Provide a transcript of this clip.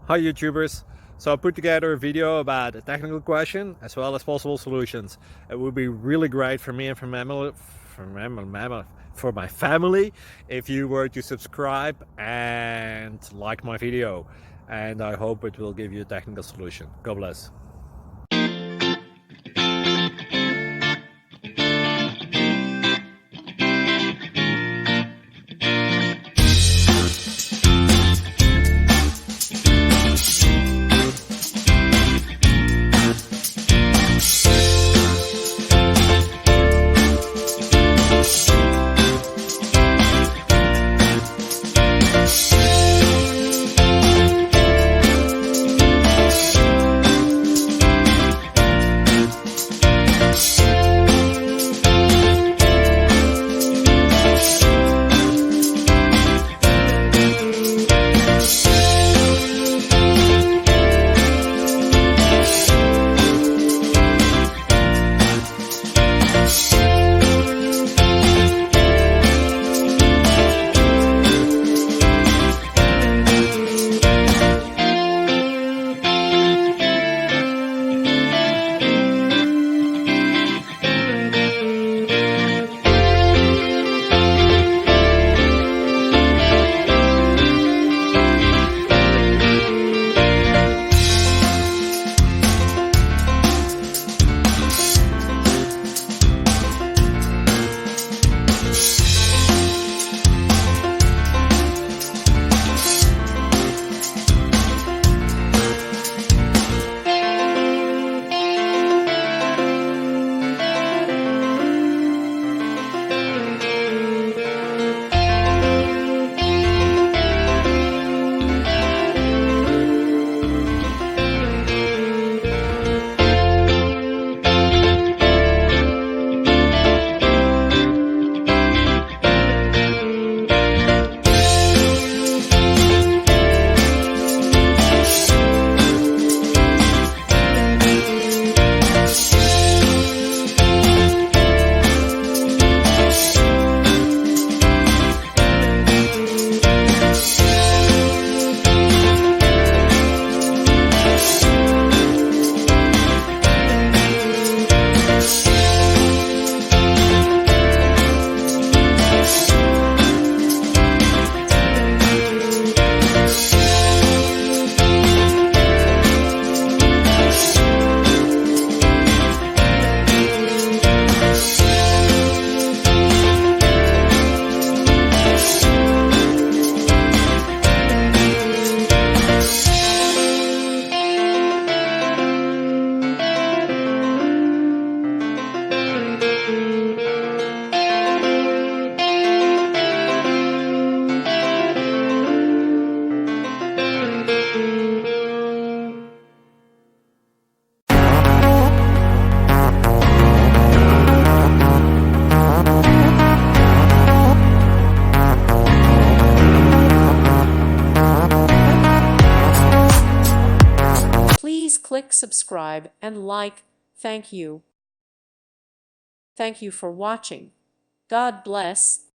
Hi YouTubers! So I put together a video about a technical question as well as possible solutions. It would be really great for me and for my family if you were to subscribe and like my video, and I hope it will give you a technical solution. God bless. Please click subscribe and like. Thank you. Thank you for watching. God bless.